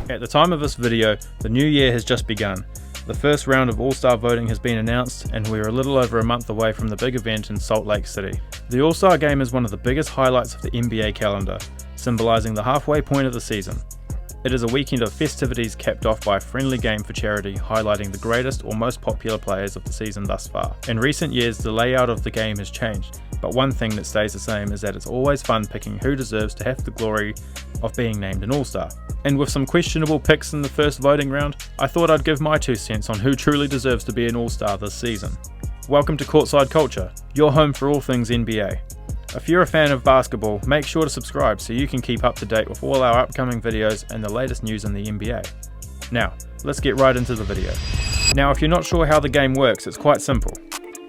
At the time of this video, the new year has just begun. The first round of All-Star voting has been announced, and we're a little over a month away from the big event in Salt Lake City. The All-Star game is one of the biggest highlights of the NBA calendar, symbolizing the halfway point of the season. It is a weekend of festivities capped off by a friendly game for charity, highlighting the greatest or most popular players of the season thus far. In recent years, the layout of the game has changed, but one thing that stays the same is that it's always fun picking who deserves to have the glory of being named an All-Star. And with some questionable picks in the first voting round, I thought I'd give my 2 cents on who truly deserves to be an All-Star this season. Welcome to Courtside Culture, your home for all things NBA. If you're a fan of basketball, make sure to subscribe so you can keep up to date with all our upcoming videos and the latest news in the NBA. Now, let's get right into the video. Now, if you're not sure how the game works, it's quite simple.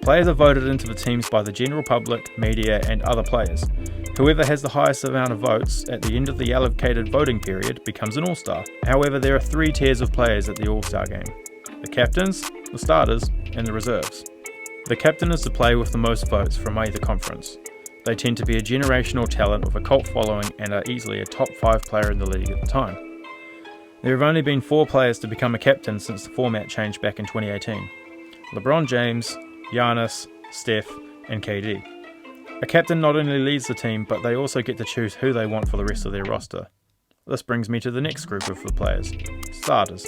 Players are voted into the teams by the general public, media, and other players. Whoever has the highest amount of votes at the end of the allocated voting period becomes an All-Star. However, there are 3 tiers of players at the All-Star game: the captains, the starters, and the reserves. The captain is the player with the most votes from either conference. They tend to be a generational talent with a cult following and are easily a top 5 player in the league at the time. There have only been 4 players to become a captain since the format changed back in 2018. LeBron James, Giannis, Steph, and KD. A captain not only leads the team, but they also get to choose who they want for the rest of their roster. This brings me to the next group of the players: starters.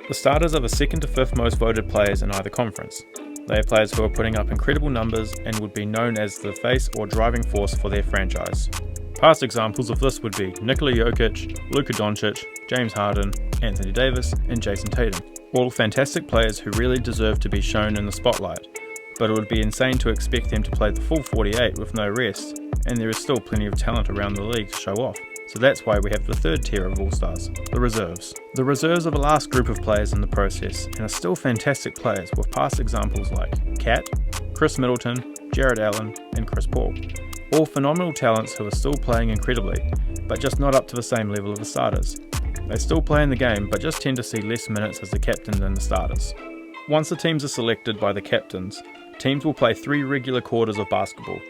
The starters are the 2nd to 5th most voted players in either conference. They are players who are putting up incredible numbers and would be known as the face or driving force for their franchise. Past examples of this would be Nikola Jokic, Luka Doncic, James Harden, Anthony Davis, and Jason Tatum. All fantastic players who really deserve to be shown in the spotlight, but it would be insane to expect them to play the full 48 with no rest, and there is still plenty of talent around the league to show off. So that's why we have the 3rd tier of All-Stars, the reserves. The reserves are the last group of players in the process and are still fantastic players with past examples like Cat, Chris Middleton, Jared Allen, and Chris Paul. All phenomenal talents who are still playing incredibly, but just not up to the same level of the starters. They still play in the game, but just tend to see less minutes as the captain than the starters. Once the teams are selected by the captains, teams will play 3 regular quarters of basketball.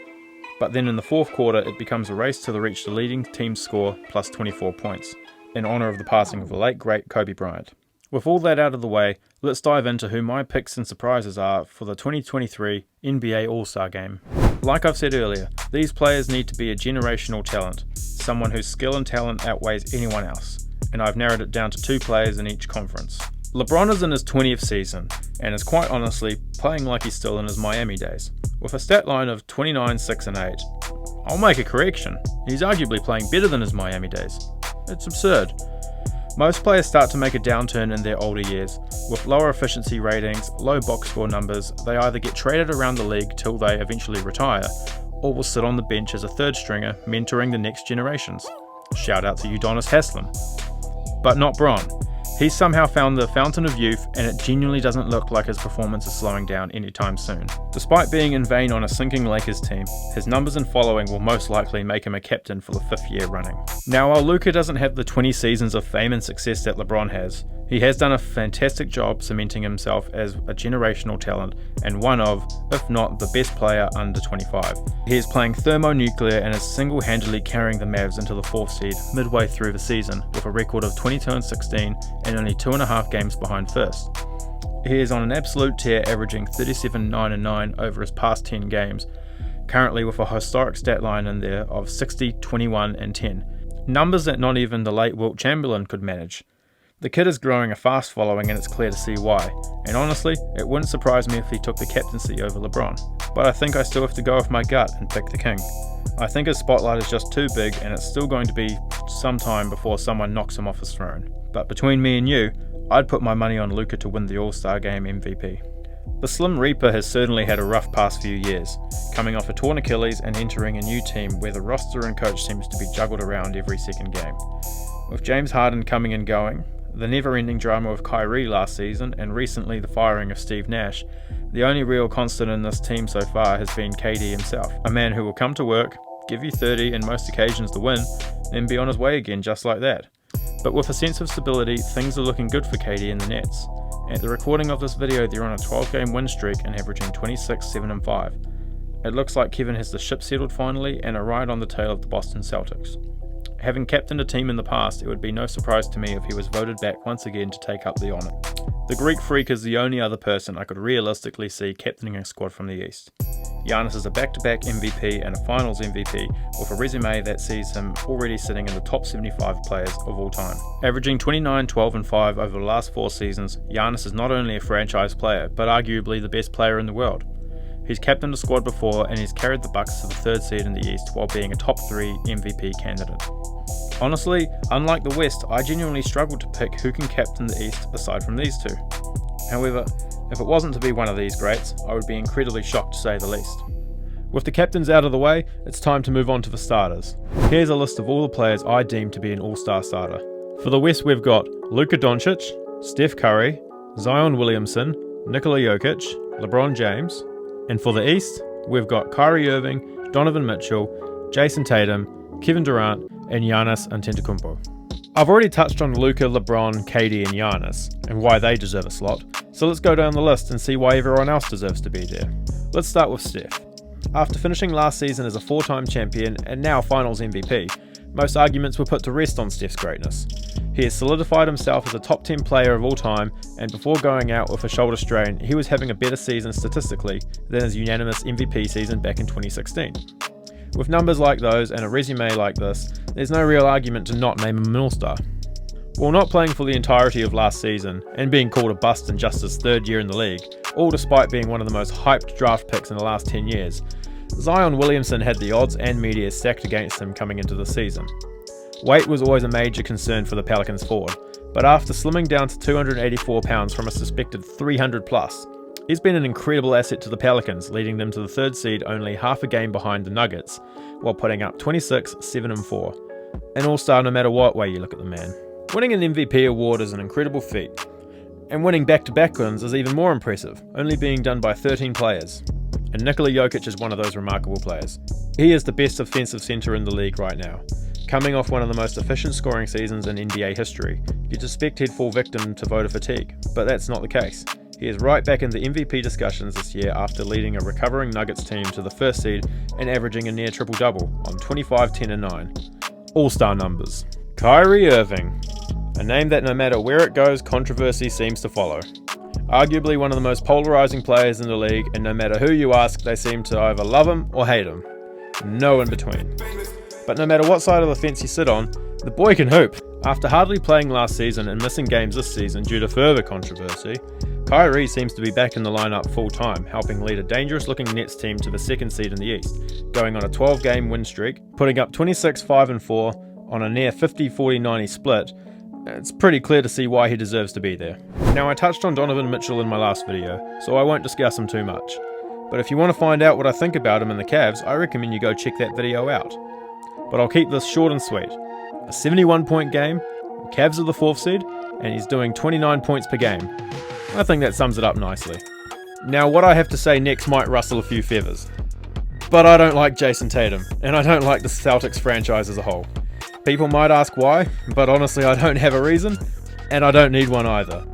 But then in the 4th quarter, it becomes a race to reach the leading team's score plus 24 points, in honour of the passing of the late great Kobe Bryant. With all that out of the way, let's dive into who my picks and surprises are for the 2023 NBA All-Star Game. Like I've said earlier, these players need to be a generational talent, someone whose skill and talent outweighs anyone else, and I've narrowed it down to 2 players in each conference. LeBron is in his 20th season, and is quite honestly playing like he's still in his Miami days. With a stat line of 29, 6, and 8. I'll make a correction, he's arguably playing better than his Miami days. It's absurd. Most players start to make a downturn in their older years. With lower efficiency ratings, low box score numbers, they either get traded around the league till they eventually retire, or will sit on the bench as a 3rd stringer mentoring the next generations. Shout out to Udonis Haslem. But not Bron. He's somehow found the fountain of youth, and it genuinely doesn't look like his performance is slowing down anytime soon. Despite being in vain on a sinking Lakers team, his numbers and following will most likely make him a captain for the 5th year running. Now, while Luka doesn't have the 20 seasons of fame and success that LeBron has, he has done a fantastic job cementing himself as a generational talent and one of, if not the best player under 25. He is playing thermonuclear and is single-handedly carrying the Mavs into the 4th seed midway through the season with a record of 22-16 and only 2.5 games behind first. He is on an absolute tear, averaging 37, 9, and 9 over his past 10 games, currently with a historic stat line in there of 60, 21, and 10. Numbers that not even the late Wilt Chamberlain could manage. The kid is growing a fast following, and it's clear to see why, and honestly, it wouldn't surprise me if he took the captaincy over LeBron. But I think I still have to go with my gut and pick the king. I think his spotlight is just too big, and it's still going to be some time before someone knocks him off his throne. But between me and you, I'd put my money on Luka to win the All-Star Game MVP. The Slim Reaper has certainly had a rough past few years, coming off a torn Achilles and entering a new team where the roster and coach seems to be juggled around every second game. With James Harden coming and going, the never-ending drama of Kyrie last season, and recently the firing of Steve Nash, the only real constant in this team so far has been KD himself, a man who will come to work, give you 30 in most occasions to win, then be on his way again just like that. But with a sense of stability, things are looking good for KD and the Nets. At the recording of this video, they're on a 12-game win streak and averaging 26, 7, and 5. It looks like Kevin has the ship settled finally and a ride on the tail of the Boston Celtics. Having captained a team in the past, it would be no surprise to me if he was voted back once again to take up the honour. The Greek Freak is the only other person I could realistically see captaining a squad from the East. Giannis is a back-to-back MVP and a Finals MVP with a resume that sees him already sitting in the top 75 players of all time. Averaging 29, 12 and 5 over the last 4 seasons, Giannis is not only a franchise player, but arguably the best player in the world. He's captained a squad before and he's carried the Bucks to the 3rd seed in the East while being a top 3 MVP candidate. Honestly, unlike the West, I genuinely struggled to pick who can captain the East aside from these two. However, if it wasn't to be one of these greats, I would be incredibly shocked to say the least. With the captains out of the way, it's time to move on to the starters. Here's a list of all the players I deem to be an all-star starter. For the West, we've got Luka Doncic, Steph Curry, Zion Williamson, Nikola Jokic, LeBron James. And for the East, we've got Kyrie Irving, Donovan Mitchell, Jason Tatum, Kevin Durant, and Giannis Antetokounmpo. I've already touched on Luka, LeBron, KD and Giannis, and why they deserve a slot, so let's go down the list and see why everyone else deserves to be there. Let's start with Steph. After finishing last season as a 4-time champion and now Finals MVP, most arguments were put to rest on Steph's greatness. He has solidified himself as a top 10 player of all time, and before going out with a shoulder strain, he was having a better season statistically than his unanimous MVP season back in 2016. With numbers like those and a resume like this, there's no real argument to not name him an all-star. While not playing for the entirety of last season, and being called a bust in just his 3rd year in the league, all despite being one of the most hyped draft picks in the last 10 years, Zion Williamson had the odds and media stacked against him coming into the season. Weight was always a major concern for the Pelicans forward, but after slimming down to 284 pounds from a suspected 300 plus, he's been an incredible asset to the Pelicans, leading them to the 3rd seed only half a game behind the Nuggets, while putting up 26, 7 and 4. An all-star no matter what way you look at the man. Winning an MVP award is an incredible feat, and winning back-to-back ones is even more impressive, only being done by 13 players. And Nikola Jokic is one of those remarkable players. He is the best offensive centre in the league right now. Coming off one of the most efficient scoring seasons in NBA history, you'd suspect he'd fall victim to voter fatigue, but that's not the case. He is right back in the MVP discussions this year after leading a recovering Nuggets team to the 1st seed and averaging a near triple-double on 25, 10 and 9. All-star numbers. Kyrie Irving. A name that no matter where it goes, controversy seems to follow. Arguably one of the most polarizing players in the league, and no matter who you ask, they seem to either love him or hate him. No in between. But no matter what side of the fence you sit on, the boy can hoop. After hardly playing last season and missing games this season due to further controversy, Kyrie seems to be back in the lineup full time, helping lead a dangerous looking Nets team to the 2nd seed in the East, going on a 12-game win streak, putting up 26, 5 and 4 on a near 50-40-90 split. It's pretty clear to see why he deserves to be there. Now, I touched on Donovan Mitchell in my last video, so I won't discuss him too much. But if you want to find out what I think about him in the Cavs, I recommend you go check that video out. But I'll keep this short and sweet. A 71-point game, the Cavs are the 4th seed, and he's doing 29 points per game. I think that sums it up nicely. Now, what I have to say next might rustle a few feathers. But I don't like Jason Tatum, and I don't like the Celtics franchise as a whole. People might ask why, but honestly I don't have a reason, and I don't need one either.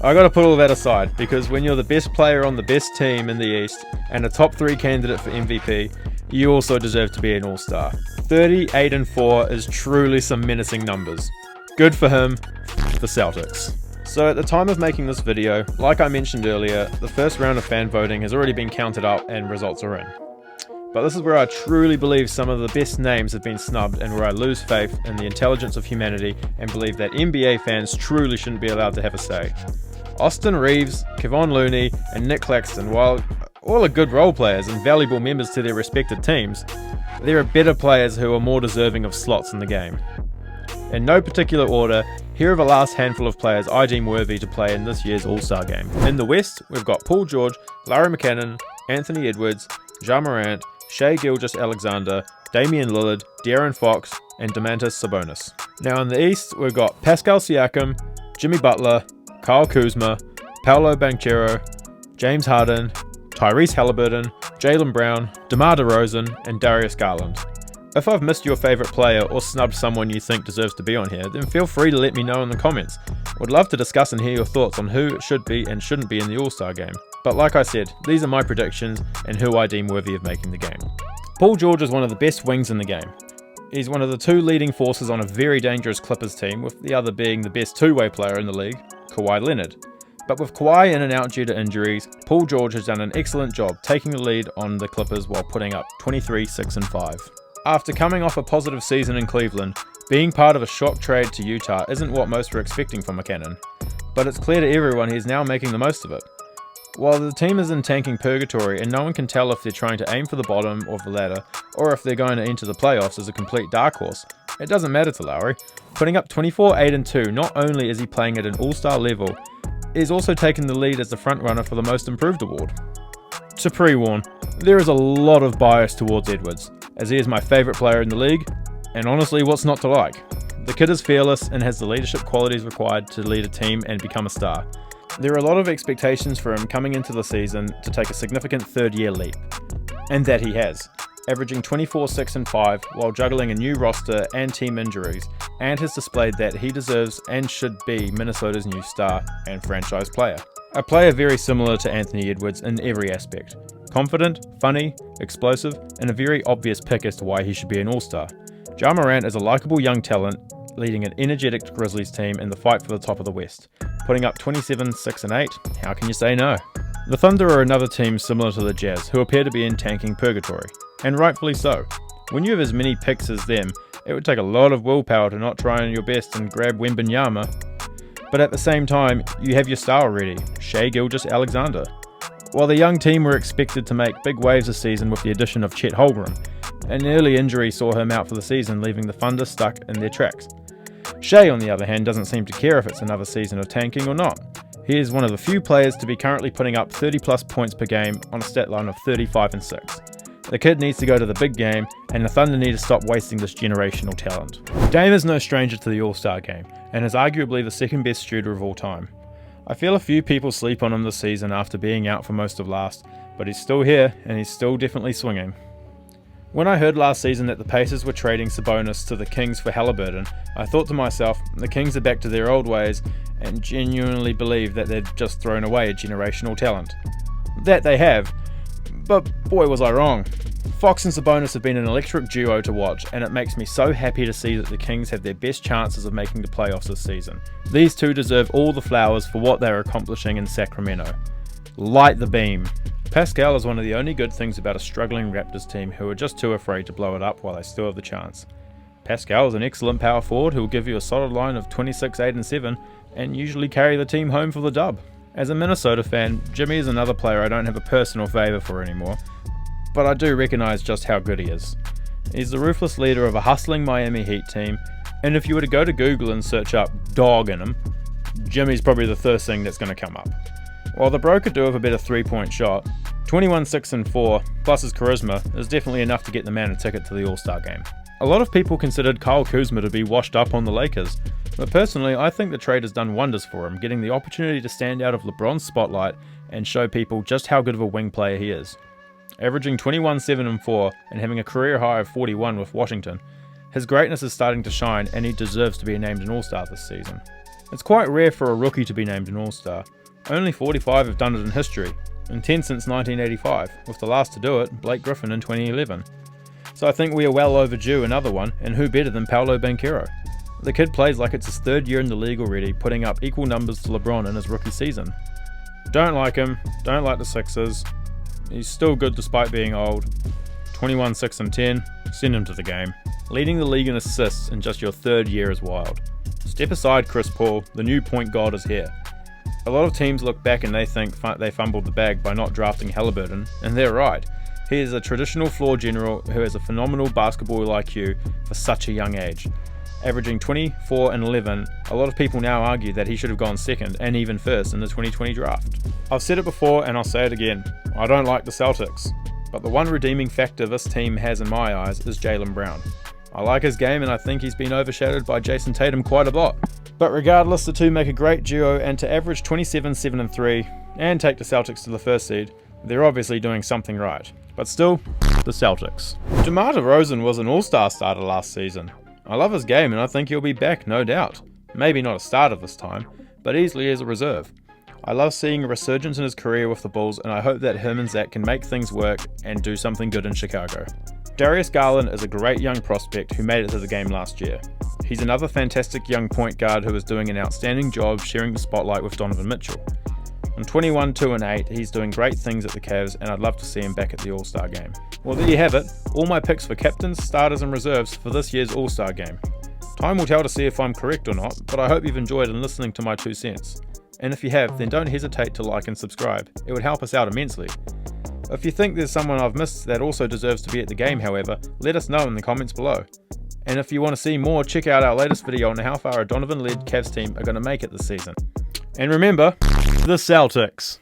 I gotta put all that aside, because when you're the best player on the best team in the East, and a top 3 candidate for MVP, you also deserve to be an all-star. 38 and 4 is truly some menacing numbers. Good for him, the Celtics. So at the time of making this video, like I mentioned earlier, the first round of fan voting has already been counted up and results are in. But this is where I truly believe some of the best names have been snubbed, and where I lose faith in the intelligence of humanity and believe that NBA fans truly shouldn't be allowed to have a say. Austin Reeves, Kevon Looney and Nick Claxton, while all are good role players and valuable members to their respective teams, there are better players who are more deserving of slots in the game. In no particular order, here are the last handful of players I deem worthy to play in this year's All-Star game. In the West, we've got Paul George, Larry McCannon, Anthony Edwards, Ja Morant, Shai Gilgeous-Alexander, Damian Lillard, De'Aaron Fox, and Domantas Sabonis. Now in the East, we've got Pascal Siakam, Jimmy Butler, Kyle Kuzma, Paolo Banchero, James Harden, Tyrese Halliburton, Jaylen Brown, DeMar DeRozan, and Darius Garland. If I've missed your favourite player or snubbed someone you think deserves to be on here, then feel free to let me know in the comments. Would love to discuss and hear your thoughts on who should be and shouldn't be in the All-Star game. But like I said, these are my predictions and who I deem worthy of making the game. Paul George is one of the best wings in the game. He's one of the two leading forces on a very dangerous Clippers team, with the other being the best two-way player in the league, Kawhi Leonard. But with Kawhi in and out due to injuries, Paul George has done an excellent job taking the lead on the Clippers while putting up 23, 6 and 5. After coming off a positive season in Cleveland, being part of a shock trade to Utah isn't what most were expecting from McKinnon, but it's clear to everyone he's now making the most of it. While the team is in tanking purgatory and no one can tell if they're trying to aim for the bottom of the ladder or if they're going to enter the playoffs as a complete dark horse, it doesn't matter to Lowry. Putting up 24, 8 and 2, not only is he playing at an all-star level, he's also taken the lead as the front runner for the most improved award. To pre-warn, there is a lot of bias towards Edwards, as he is my favourite player in the league, and honestly, what's not to like? The kid is fearless and has the leadership qualities required to lead a team and become a star. There are a lot of expectations for him coming into the season to take a significant third-year leap, and that he has, averaging 24, 6 and 5 while juggling a new roster and team injuries, and has displayed that he deserves and should be Minnesota's new star and franchise player. A player very similar to Anthony Edwards in every aspect. Confident, funny, explosive, and a very obvious pick as to why he should be an all-star. Ja Morant is a likeable young talent, leading an energetic Grizzlies team in the fight for the top of the West. Putting up 27, 6 and 8, how can you say no? The Thunder are another team similar to the Jazz, who appear to be in tanking purgatory, and rightfully so. When you have as many picks as them, it would take a lot of willpower to not try your best and grab Wembanyama, but at the same time, you have your star already, Shai Gilgeous-Alexander. While the young team were expected to make big waves this season with the addition of Chet Holmgren, an early injury saw him out for the season, leaving the Thunder stuck in their tracks. Shai, on the other hand, doesn't seem to care if it's another season of tanking or not. He is one of the few players to be currently putting up 30 plus points per game on a stat line of 35 and 6. The kid needs to go to the big game, and the Thunder need to stop wasting this generational talent. Dame is no stranger to the All-Star game, and is arguably the second best shooter of all time. I feel a few people sleep on him this season after being out for most of last, but he's still here, and he's still definitely swinging. When I heard last season that the Pacers were trading Sabonis to the Kings for Halliburton, I thought to myself, the Kings are back to their old ways, and genuinely believe that they'd just thrown away a generational talent. That they have, but boy was I wrong. Fox and Sabonis have been an electric duo to watch, and it makes me so happy to see that the Kings have their best chances of making the playoffs this season. These two deserve all the flowers for what they're accomplishing in Sacramento. Light the beam. Pascal is one of the only good things about a struggling Raptors team who are just too afraid to blow it up while they still have the chance. Pascal is an excellent power forward who will give you a solid line of 26, 8 and 7 and usually carry the team home for the dub. As a Minnesota fan, Jimmy is another player I don't have a personal favour for anymore, but I do recognise just how good he is. He's the ruthless leader of a hustling Miami Heat team, and if you were to go to Google and search up dog in him, Jimmy's probably the first thing that's going to come up. While the bro could do with a better three-point shot, 21, 6 and 4 plus his charisma is definitely enough to get the man a ticket to the All-Star game. A lot of people considered Kyle Kuzma to be washed up on the Lakers, but personally I think the trade has done wonders for him, getting the opportunity to stand out of LeBron's spotlight and show people just how good of a wing player he is. Averaging 21, 7 and 4 and having a career high of 41 with Washington, his greatness is starting to shine and he deserves to be named an All-Star this season. It's quite rare for a rookie to be named an All-Star. Only 45 have done it in history, and 10 since 1985, with the last to do it, Blake Griffin in 2011. So I think we are well overdue another one, and who better than Paolo Banchero? The kid plays like it's his third year in the league already, putting up equal numbers to LeBron in his rookie season. Don't like him, don't like the Sixers. He's still good despite being old. 21, 6 and 10, send him to the game. Leading the league in assists in just your third year is wild. Step aside, Chris Paul, the new point guard is here. A lot of teams look back and they think they fumbled the bag by not drafting Halliburton, and they're right. He is a traditional floor general who has a phenomenal basketball IQ for such a young age. Averaging 24 and 11, a lot of people now argue that he should have gone second and even first in the 2020 draft. I've said it before and I'll say it again, I don't like the Celtics, but the one redeeming factor this team has in my eyes is Jaylen Brown. I like his game and I think he's been overshadowed by Jason Tatum quite a lot. But regardless, the two make a great duo, and to average 27, 7 and 3 and take the Celtics to the first seed, they're obviously doing something right. But still, the Celtics. DeMar DeRozan was an all-star starter last season. I love his game and I think he'll be back, no doubt. Maybe not a starter this time, but easily as a reserve. I love seeing a resurgence in his career with the Bulls, and I hope that him and Zach can make things work and do something good in Chicago. Darius Garland is a great young prospect who made it to the game last year. He's another fantastic young point guard who is doing an outstanding job sharing the spotlight with Donovan Mitchell. On 21, 2 and 8, he's doing great things at the Cavs, and I'd love to see him back at the All-Star game. Well, there you have it, all my picks for captains, starters and reserves for this year's All-Star game. Time will tell to see if I'm correct or not, but I hope you've enjoyed in listening to my 2 cents. And if you have, then don't hesitate to like and subscribe. It would help us out immensely. If you think there's someone I've missed that also deserves to be at the game, however, let us know in the comments below. And if you want to see more, check out our latest video on how far a Donovan-led Cavs team are going to make it this season. And remember, the Celtics!